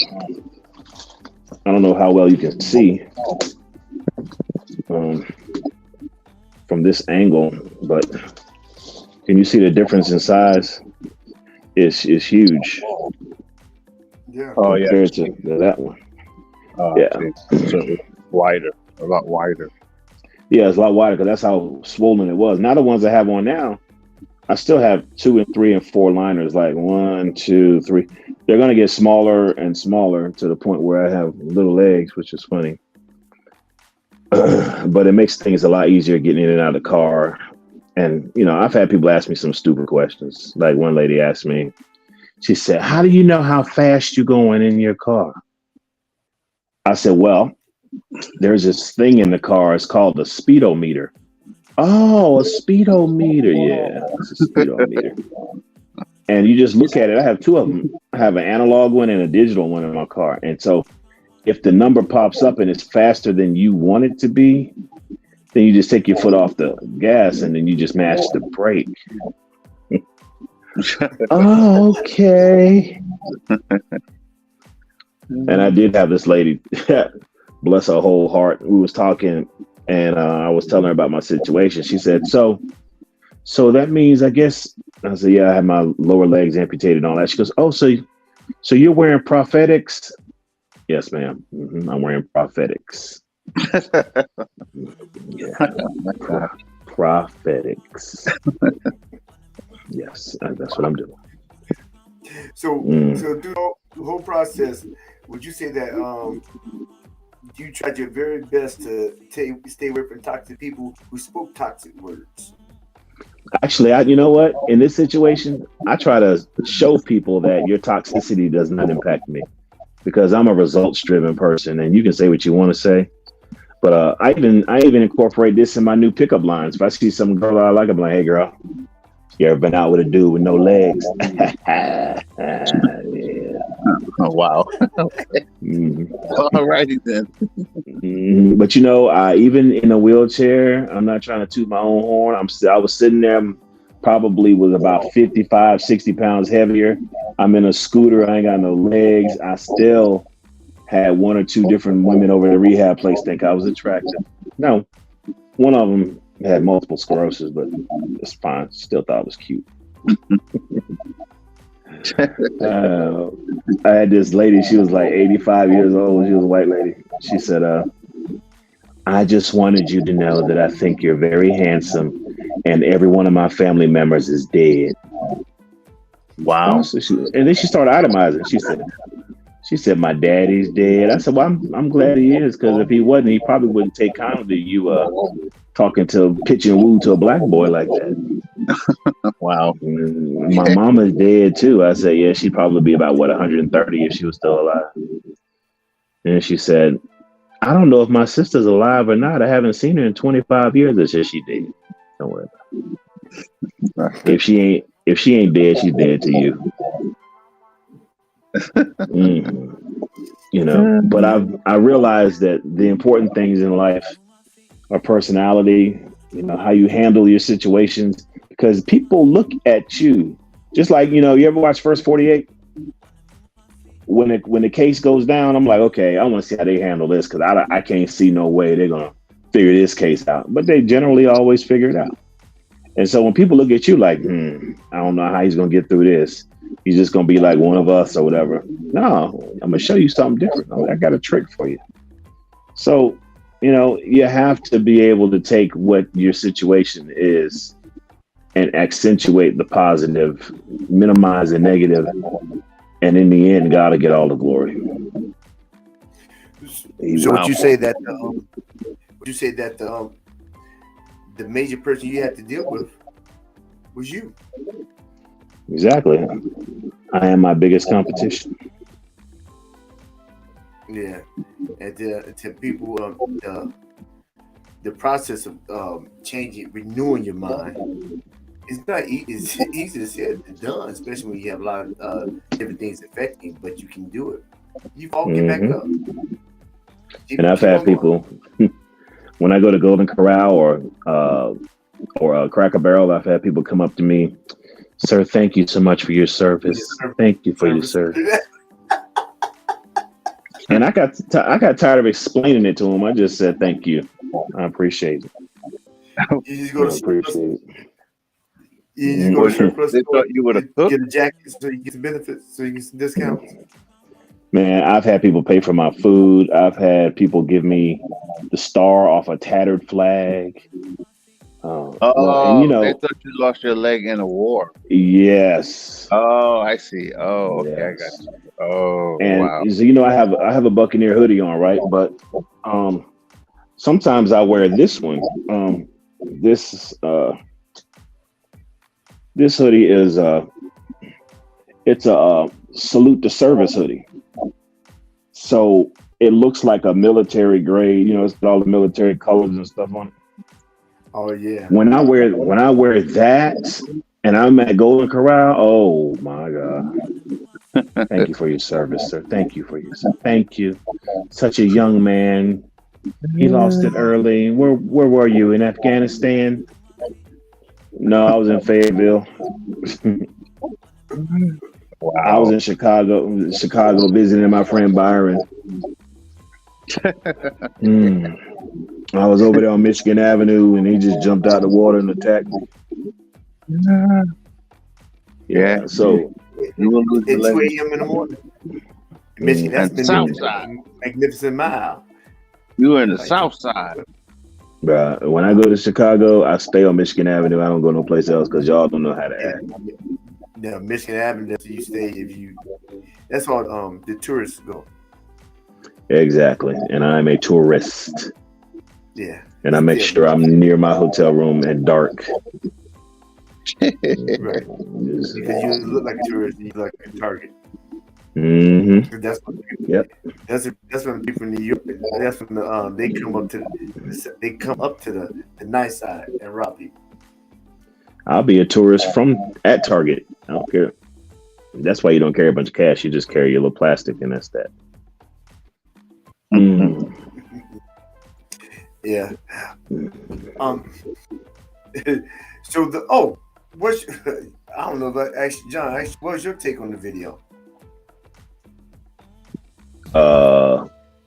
I don't know how well you can see from this angle, but can you see the difference in size? It's huge. Yeah. Oh, compared to that one. Yeah. So wider, a lot wider. Yeah, it's a lot wider because that's how swollen it was. Now the ones I have on now, I still have 2 and 3 and 4 liners, like 1, 2, 3. They're going to get smaller and smaller to the point where I have little legs, which is funny. But it makes things a lot easier getting in and out of the car And I've had people ask me some stupid questions. Like one lady asked me, she said, "How do you know how fast you're going in your car?" I said, "Well, there's this thing in the car. It's called a speedometer." "Oh, a speedometer. Yeah, it's a speedometer." And you just look at it. I have two of them. I have an analog one and a digital one in my car. And so if the number pops up and it's faster than you want it to be, then you just take your foot off the gas and then you just mash the brake. Oh, okay. And I did have this lady, bless her whole heart, we was talking, and I was telling her about my situation. She said, so that means, I guess, I said, yeah, I had my lower legs amputated and all that. She goes, "Oh, so you're wearing prosthetics?" "Yes, ma'am. I'm wearing prosthetics." Yeah. Prosthetics. Yes, that's what I'm doing. So through the whole process, would you say that you tried your very best to stay away from toxic people who spoke toxic words? Actually, you know what? In this situation, I try to show people that your toxicity does not impact me, because I'm a results-driven person, and you can say what you want to say. But I even incorporate this in my new pickup lines. If I see some girl I like, I'm like, "Hey, girl, you ever been out with a dude with no legs?" Yeah. Oh, wow. Mhm. All righty then. But even in a wheelchair, I'm not trying to toot my own horn. I was sitting there, probably was about 55, 60 pounds heavier. I'm in a scooter. I ain't got no legs. I still had one or two different women over at the rehab place think I was attractive. No, one of them had multiple sclerosis, but it's fine. Still thought it was cute. I had this lady, she was like 85 years old. She was a white lady. She said, "I just wanted you to know that I think you're very handsome and every one of my family members is dead." Wow. And then she started itemizing. She said, "My daddy's dead." I said, "Well, I'm glad he is, because if he wasn't, he probably wouldn't take kindly to you talking to pitch and woo to a black boy like that." Wow. My mama's dead too. I said, "Yeah, she'd probably be about 130 if she was still alive." And she said, "I don't know if my sister's alive or not. I haven't seen her in 25 years." I said, "She dead. Don't worry about it. If she ain't dead, she's dead to you." But I realized that the important things in life are personality, how you handle your situations, because people look at you just like, you ever watch First 48? When the case goes down, I'm like, okay, I want to see how they handle this, because I can't see no way they're gonna figure this case out. But they generally always figure it out. And so when people look at you like, I don't know how he's gonna get through this, he's just gonna be like one of us or whatever. No, I'm gonna show you something different. I got a trick for you. So, you have to be able to take what your situation is and accentuate the positive, minimize the negative, and in the end, God will get all the glory. So would you say that the major person you had to deal with was you? Exactly. I am my biggest competition. Yeah, and to people, the process of changing, renewing your mind, it's not it's easier said than done, especially when you have a lot of different things affecting you. But you can do it. You all get back up. And I've had people when I go to Golden Corral or Cracker Barrel, I've had people come up to me, "Sir, thank you so much for your service. Thank you for your service." And I got tired of explaining it to them. I just said, "Thank you. I appreciate it." You just go to appreciate it. You just go to surplus They store, thought you would have get a jacket so you get some benefits, so you get some discounts. Man, I've had people pay for my food. I've had people give me the star off a tattered flag. They thought you lost your leg in a war. Yes. Oh, I see. Oh, okay, Yes. I got you. Oh, And wow. so, I have a Buccaneer hoodie on, right? But sometimes I wear this one. This This hoodie is it's a salute to service hoodie. So it looks like a military grade. You know, it's got all the military colors and stuff on it. Oh yeah. When I wear that and I'm at Golden Corral, oh my God. Thank you for your service, sir. Thank you for your service. Thank you. Such a young man. He lost it early. Where were you? In Afghanistan? No, I was in Fayetteville. I was Wow. in Chicago visiting my friend Byron. Mm. I was over there on Michigan Avenue and he just jumped out the water and attacked me. Yeah. So You will lose your At 2 leg. a.m. in the morning. Michigan, that's And been South Side. magnificent mile. You were in the Like, South Side. when I go to Chicago, I stay on Michigan Avenue. I don't go no place else because y'all don't know how to yeah, act. yeah, Michigan Avenue. That's where you stay if you. That's all the tourists go. Exactly. And I'm a tourist. Yeah. And I make Yeah. sure I'm near my hotel room at dark. Right. Because you look like a tourist, and you look like a target. Mm-hmm. That's what people, Yep. that's when people in New York. That's when they come up to the nice side and rob people. I'll be a tourist at Target. I don't care. That's why you don't carry a bunch of cash. You just carry your little plastic, and that's that. Mm. Yeah. So what's I don't know, but actually, John, what's your take on the video?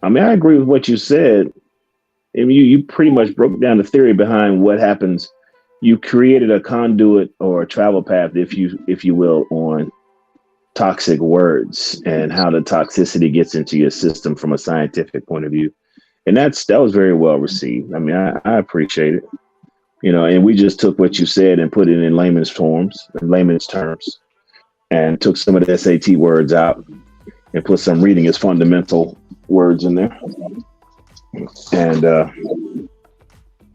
I mean, I agree with what you said. I mean, you pretty much broke down the theory behind what happens. You created a conduit or a travel path, if you will, on toxic words and how the toxicity gets into your system from a scientific point of view. And that was very well received. I mean, I appreciate it. And we just took what you said and put it in layman's terms, and took some of the SAT words out and put some reading as fundamental words in there, and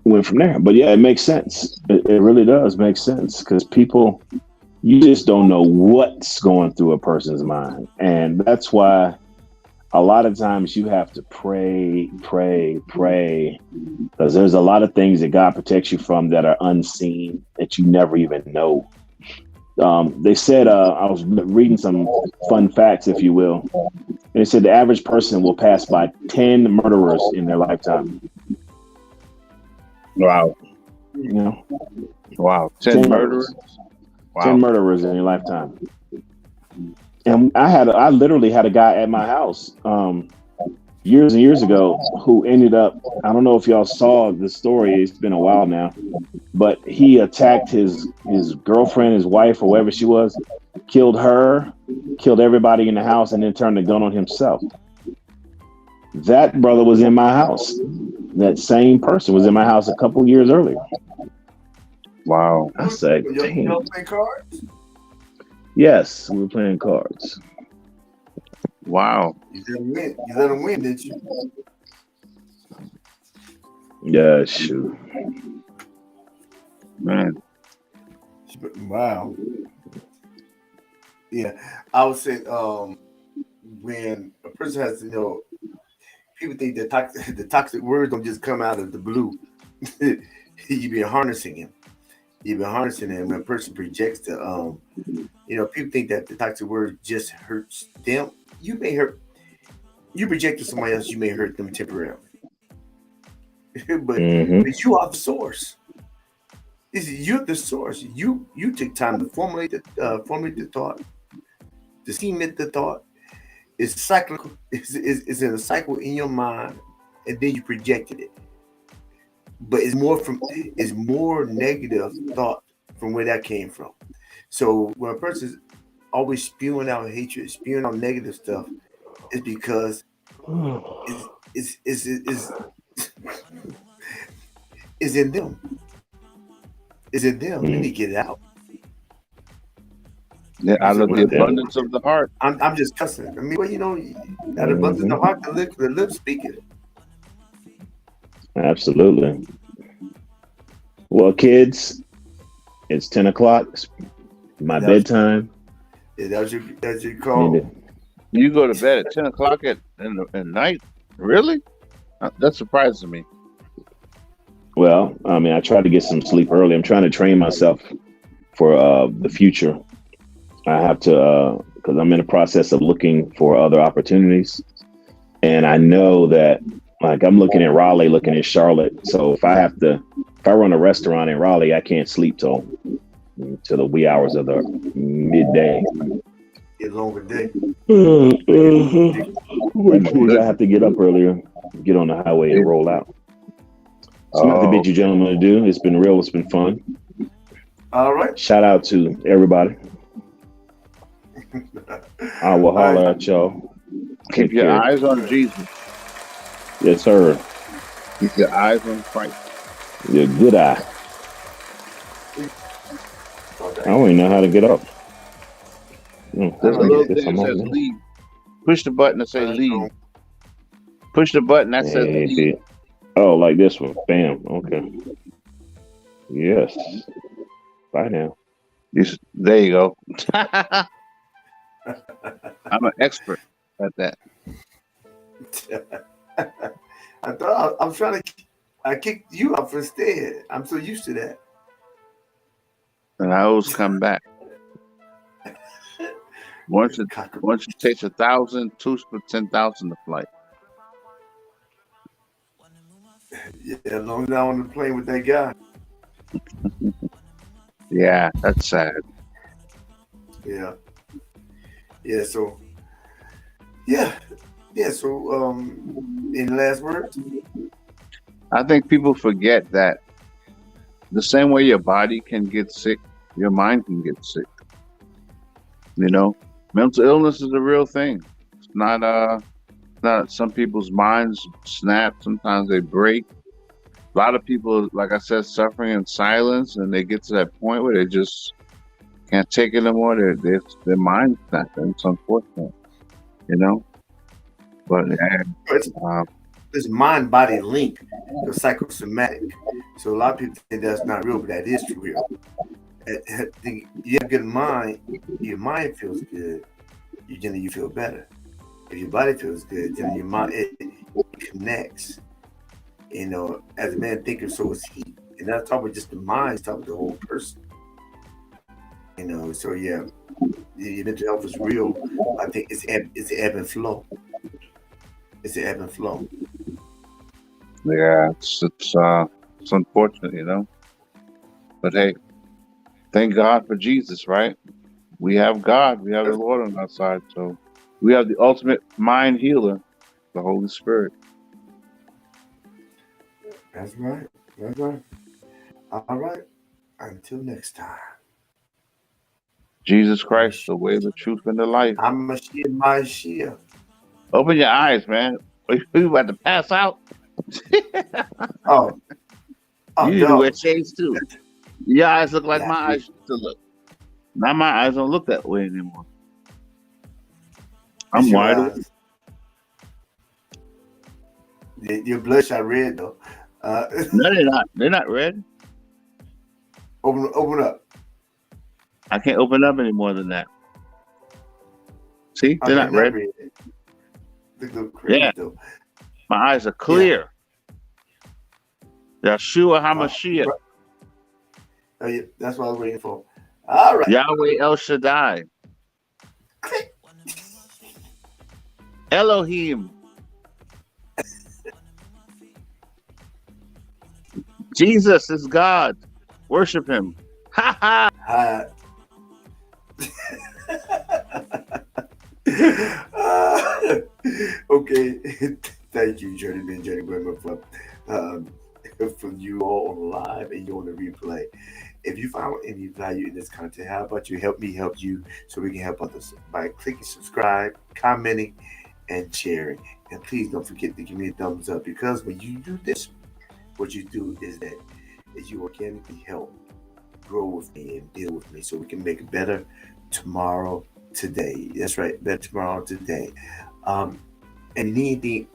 went from there. But yeah, it makes sense. It really does make sense because people, you just don't know what's going through a person's mind, and that's why a lot of times you have to pray, because there's a lot of things that God protects you from that are unseen that you never even know. They said, I was reading some fun facts, if you will, and they said the average person will pass by 10 murderers in their lifetime. Wow. Wow. 10 murderers? Wow. 10 murderers in your lifetime. And I literally had a guy at my house years and years ago who ended up, I don't know if y'all saw the story, it's been a while now, but he attacked his girlfriend, his wife, or whoever she was, killed her, killed everybody in the house, and then turned the gun on himself. That brother was in my house. That same person was in my house a couple years earlier. Wow. I said, Y'all play cards? Yes, we were playing cards. Wow. You let him win, didn't you? Yeah, shoot. Man. Wow. Yeah, I would say when a person has people think that the toxic words don't just come out of the blue. You've been harnessing him. You've been harnessing him. When a person projects people think that the toxic word just hurts them. You project to somebody else, you may hurt them temporarily. but you are the source. You're the source. You take time to formulate the thought, to cement the thought. It's cyclical. It's in a cycle in your mind, and then you projected it. But it's more negative thought from where that came from. So when a person's always spewing out hatred, spewing out negative stuff, it's because it's in them. It's in them. They need to get it out. Yeah, out of the abundance of the heart. I'm just cussing. I mean, out of abundance of the heart, the lips speak it. Absolutely. Well, kids, it's 10 o'clock. My That was bedtime. that's your Need to, call. You go to bed at 10 o'clock at night? Really? That surprises me. well, I mean, I try to get some sleep early. I'm trying to train myself for the future. I have to because I'm in the process of looking for other opportunities, and I know that like I'm looking at Raleigh, looking at Charlotte. So if I run a restaurant in Raleigh, I can't sleep till the wee hours of the midday. Get longer day. Mhm. Which means I Good. have to get up earlier, get on the highway, and roll out. So I'm going to have to Oh, bid you gentlemen adieu. It's been real. It's been fun. All right. Shout out to everybody. I will All right. holler at y'all. keep Take your care. eyes on Jesus. Yes, sir. Keep your eyes on Christ. Your good eye. I Okay. don't even know how to get up. All There's a right. I little guess thing that I'm off says now. leave. Push the button that say All right. leave. Push the button that says Hey, leave. oh, like this one. Bam. Okay. Yes. Bye now. There you go. I'm an expert at that. I thought I was trying to. I kicked you off instead. I'm so used to that. And I always come back. Once it Cocker. once it takes 1,000, two for 10,000 to flight. Yeah, as long as I on the plane with that guy. Yeah, that's sad. Yeah. Yeah. So yeah. Yeah. So any last words? I think people forget that the same way your body can get sick, your mind can get sick. You know, mental illness is a real thing. It's not some people's minds snap. Sometimes they break. A lot of people, like I said, suffering in silence, and they get to that point where they just can't take it anymore. Their minds snap, and it's unfortunate, you know. But It's, uh, it's mind body link, the psychosomatic. So a lot of people think that's not real, but that is real. You have a good mind, your mind feels good, you feel better. If your body feels good, then your mind it connects. As a man thinketh, so is he. And that's talking about just the mind, it's talking about the whole person. So yeah, the mental health is real. I think it's ebb and flow. It's the ebb and flow. yeah, it's unfortunate, you know. But hey, thank God for Jesus, right? We have God, we have the That's, Lord on our side, so we have the ultimate mind healer, the Holy Spirit. that's right. That's right. All right. Until next time. Jesus I'm a Christ, the way, the truth, and the life. I'm a Shia, my Shia. Open your eyes, man. Are you about to pass out? Oh, You oh, need to wear dog. shades too. Your eyes look like Yeah, my eyes used to look. Now my eyes don't look that way anymore. I'm it's your wide awake. eyes. Your bloodshot red though. Uh, No, they're not. They're not red. open up. I can't open up any more than that. See, they're Okay, not not red. red. Look Yeah, crazy though. my eyes are Yeah. clear. Yeshua Uh, HaMashiach, right. Yeah, that's what I was waiting for. All right. Yahweh El Shaddai, Click. Elohim, Jesus is God. Worship Him. Ha ha. Hi. Okay. Thank you, Journeyman Journey Women, um, for you all on live and you on the replay. If you found any value in this content, how about you help me help you so we can help others by clicking subscribe, commenting, and sharing. And please don't forget to give me a thumbs up because when you do this, what you do is you organically help grow with me and deal with me so we can make it better tomorrow today. That's right, better tomorrow today. Um, and anything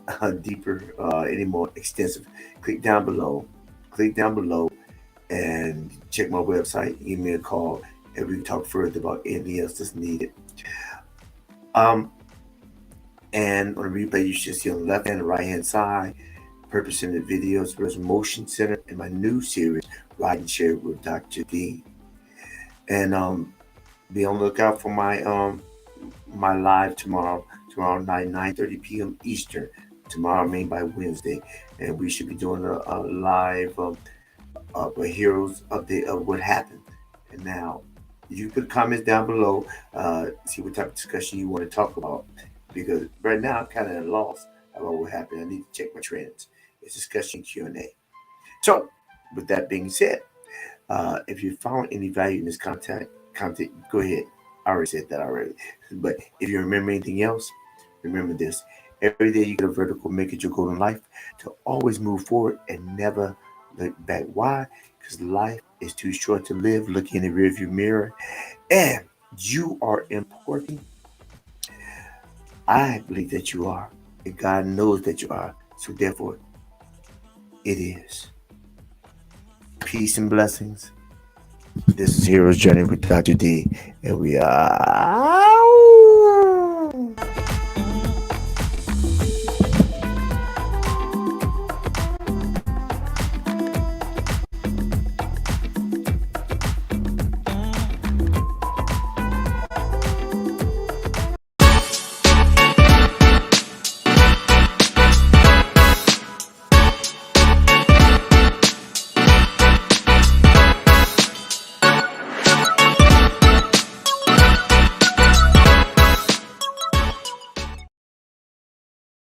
deeper, any more extensive, click down below. Click down below and check my website. Give me a call. and we can talk further about anything else that's needed. Um, and on the replay, you should see on the left hand and right hand side, Purpose Center Videos versus Motion Center, and my new series, Ride and Share with Dr. D. And be on the lookout for my live tomorrow night, 9:30 p.m. Eastern. Tomorrow, made by Wednesday, and we should be doing a live a heroes update of what happened. And now, you put comments down below. See what type of discussion you want to talk about, because right now I'm kind of at a loss about what happened. I need to check my trends. It's discussion Q&A. So, with that being said, if you found any value in this content, go ahead. I already said that already. But if you remember anything else, remember this. Every day you get a vertical, make it your goal in life to always move forward and never look back. Why? Because life is too short to live looking in the rearview mirror. And you are important. I believe that you are. And God knows that you are. So therefore, it is. Peace and blessings. This is Hero's Journey with Dr. D. And we are